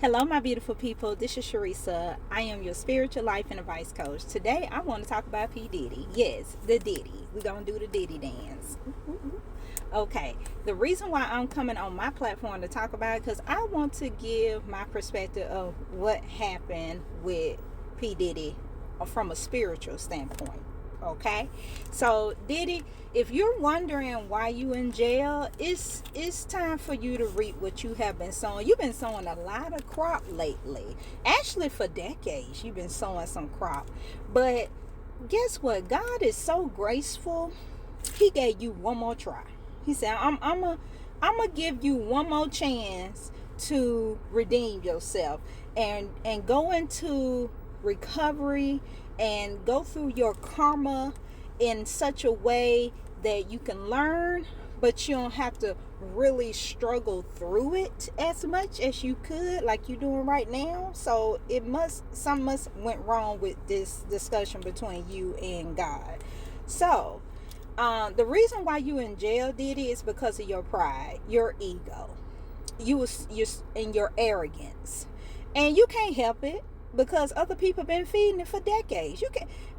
Hello, my beautiful people. This is Sharisa. I am your spiritual life and advice coach. Today, I want to talk about P. Diddy. Yes, the Diddy. We're going to do the Diddy dance. Okay, the reason why I'm coming on my platform to talk about it because I want to give my perspective of what happened with P. Diddy from a spiritual standpoint. Okay, so Diddy, if you're wondering why you in jail, it's time for you to reap what you have been sowing. You've been sowing a lot of crop lately. Actually, for decades, you've been sowing some crop. But guess what? God is so graceful. He gave you one more try. He said, I'm gonna give you one more chance to redeem yourself and go into recovery and go through your karma in such a way that you can learn, but you don't have to really struggle through it as much as you could, like you're doing right now. So something must went wrong with this discussion between you and God. So the reason why you in jail, Diddy, is because of your pride, your ego, you and your arrogance, and you can't help it because other people been feeding it for decades.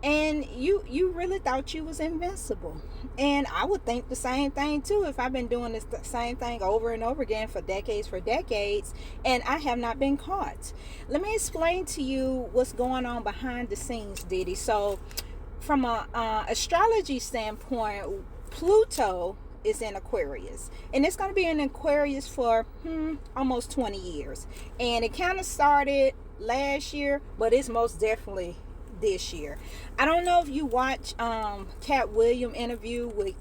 You really thought you was invincible, and I would think the same thing too if I've been doing this same thing over and over again for decades, and I have not been caught. Let me explain to you what's going on behind the scenes, Diddy. So from a astrology standpoint, Pluto is in Aquarius, and it's going to be in Aquarius for almost 20 years, and it kind of started last year, but it's most definitely this year. I don't know if you watch Cat Williams interview with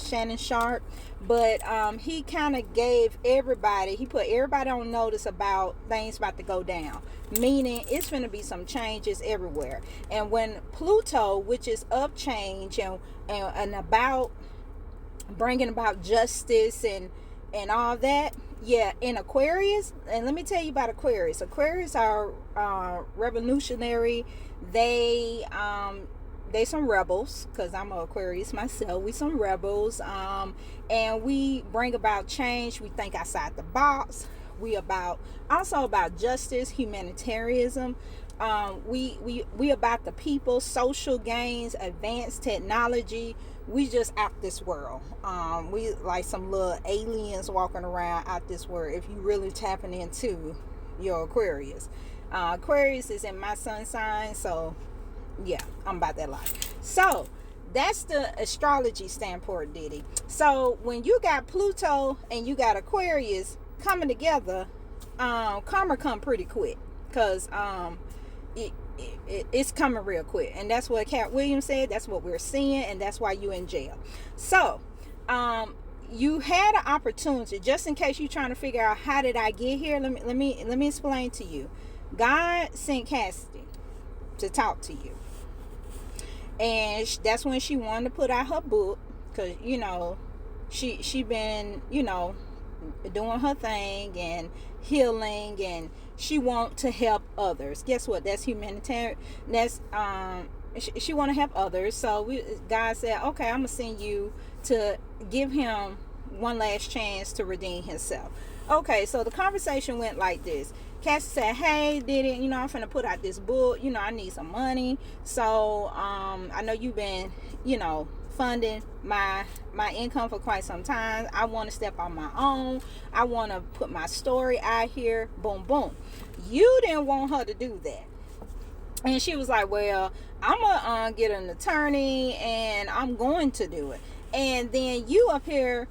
Shannon Sharp, but he kind of he put everybody on notice about things about to go down, meaning it's going to be some changes everywhere. And when Pluto, which is of change and about bringing about justice and all that, yeah, in Aquarius. And let me tell you about Aquarius. Aquarius are revolutionary. They some rebels, because I'm an Aquarius myself. We some rebels, and we bring about change. We think outside the box. We also about justice, humanitarianism. We about the people, social gains, advanced technology. We just out this world. We like some little aliens walking around out this world. If you really tapping into your Aquarius, Aquarius is in my sun sign, so yeah, I'm about that life. So that's the astrology standpoint, Diddy. So when you got Pluto and you got Aquarius coming together, karma come pretty quick, because it's coming real quick, and that's what Cat Williams said. That's what we're seeing, and that's why you in jail. So you had an opportunity, just in case you're trying to figure out how did I get here. Let me explain to you. God sent Cassie to talk to you, and that's when she wanted to put out her book, because she been doing her thing and healing, and she want to help others. Guess what? That's humanitarian. That's she want to help others. So God said, okay, I'm gonna send you to give him one last chance to redeem himself. Okay, so the conversation went like this. Cassie said, hey, Diddy, I'm finna put out this book. I need some money. So I know you've been funding my income for quite some time. I want to step on my own. I want to put my story out here. Boom, boom. You didn't want her to do that. And she was like, well, I'm gonna get an attorney and I'm going to do it. And then you up here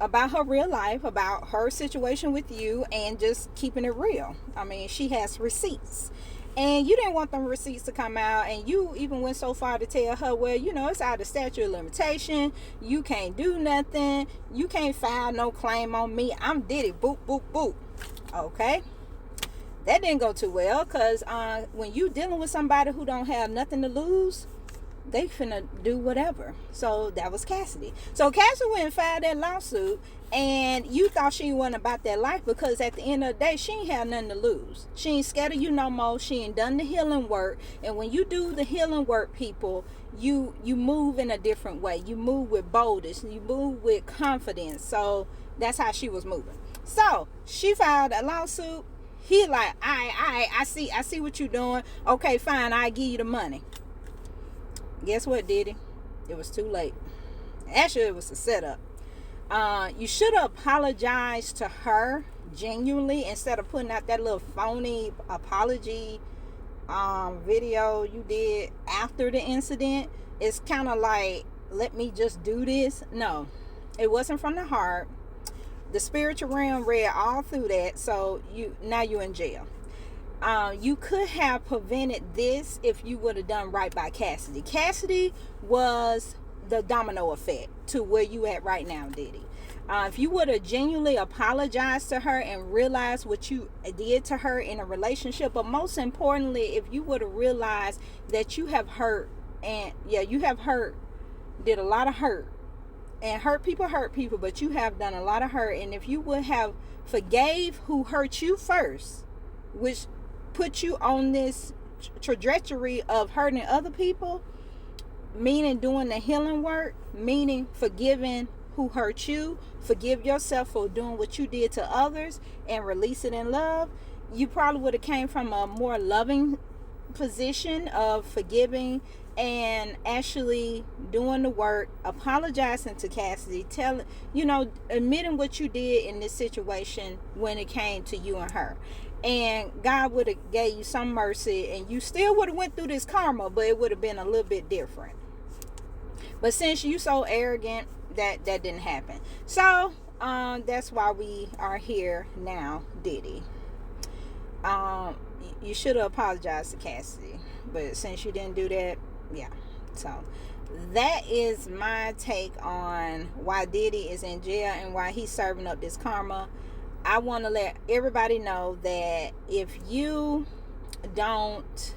about her real life, about her situation with you, and just keeping it real. I mean, she has receipts, and you didn't want them receipts to come out, and you even went so far to tell her, well, it's out of statute of limitation. You can't do nothing. You can't file no claim on me. I'm Diddy. Boop, boop, boop. Okay. That didn't go too well, because when you dealing with somebody who don't have nothing to lose, they finna do whatever. So that was Cassidy. So Cassidy went and filed that lawsuit, and you thought she wasn't about that life, because at the end of the day, she ain't had nothing to lose. She ain't scared of you no more. She ain't done the healing work. And when you do the healing work, people, you move in a different way. You move with boldness. You move with confidence. So that's how she was moving. So she filed a lawsuit. He like, I see what you doing. Okay, fine, I give you the money. Guess what, Diddy? It was too late. Actually, it was a setup. You should have apologized to her genuinely instead of putting out that little phony apology video you did after the incident. It's kind of like, let me just do this. No, it wasn't from the heart. The spiritual realm read all through that, so now you're in jail. You could have prevented this if you would have done right by Cassidy. Cassidy was the domino effect to where you at right now, Diddy. If you would have genuinely apologized to her and realized what you did to her in a relationship, but most importantly, if you would have realized that you have hurt, and you have hurt, did a lot of hurt, and hurt people, but you have done a lot of hurt, and if you would have forgave who hurt you first, which put you on this trajectory of hurting other people, meaning doing the healing work, meaning forgiving who hurt you, forgive yourself for doing what you did to others, and release it in love, you probably would have came from a more loving position of forgiving and actually doing the work, apologizing to Cassidy, admitting what you did in this situation when it came to you and her. And God would have gave you some mercy, and you still would have went through this karma, but it would have been a little bit different. But since you so arrogant, that didn't happen. So that's why we are here now, Diddy. You should have apologized to Cassidy, but since you didn't do that, yeah. So that is my take on why Diddy is in jail and why he's serving up this karma. I want to let everybody know that if you don't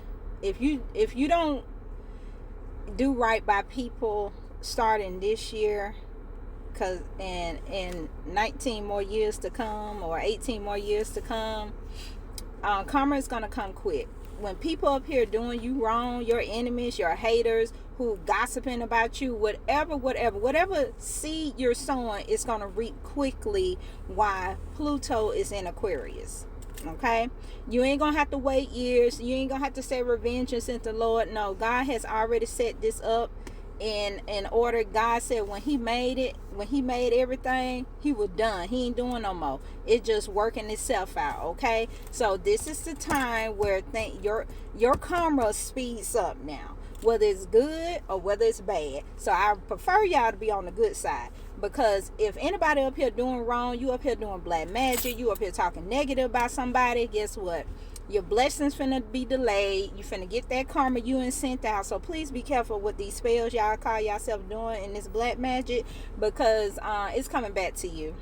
do right by people starting this year, because in 19 more years to come or 18 more years to come, karma is going to come quick. When people up here doing you wrong, your enemies, your haters, who gossiping about you, whatever seed you're sowing, it's going to reap quickly while Pluto is in Aquarius. Okay, you ain't gonna have to wait years. You ain't gonna have to say revenge and send the Lord. No, God has already set this up in order. God said when he made everything, he was done. He ain't doing no more. It's just working itself out. Okay, so this is the time where your karma speeds up now, whether it's good or whether it's bad. So I prefer y'all to be on the good side, because if anybody up here doing wrong, you up here doing black magic, you up here talking negative about somebody, guess what? Your blessings finna be delayed. You finna get that karma you ain't sent out. So please be careful with these spells y'all call yourself doing in this black magic, because it's coming back to you.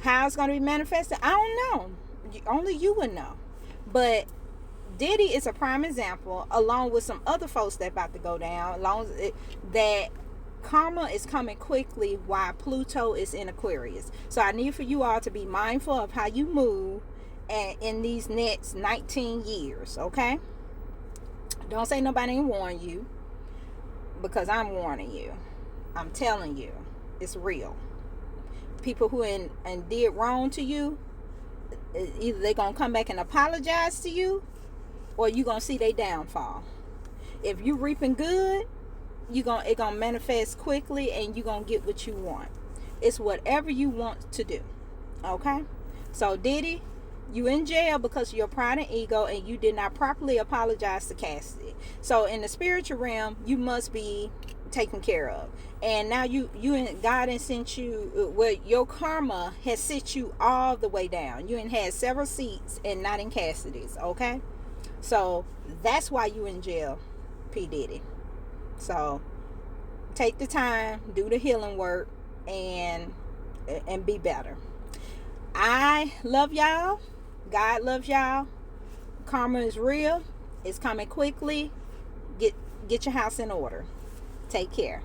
How it's gonna be manifested, I don't know. Only you would know. But Diddy is a prime example, along with some other folks that about to go down, that karma is coming quickly while Pluto is in Aquarius. So I need for you all to be mindful of how you move and in these next 19 years, okay? Don't say nobody ain't warn you, because I'm warning you. I'm telling you, it's real. People who did wrong to you, either they're gonna come back and apologize to you, or you gonna see their downfall. If you reaping good, it gonna manifest quickly, and you gonna get what you want. It's whatever you want to do, okay? So Diddy, you in jail because of your pride and ego, and you did not properly apologize to Cassidy. So in the spiritual realm, you must be taken care of. And now you and God has sent you, well, your karma has sent you all the way down. You had several seats and not in Cassidy's, okay? So that's why you in jail, P. Diddy. So take the time, do the healing work, and be better. I love y'all. God loves y'all. Karma is real. It's coming quickly. Get your house in order. Take care.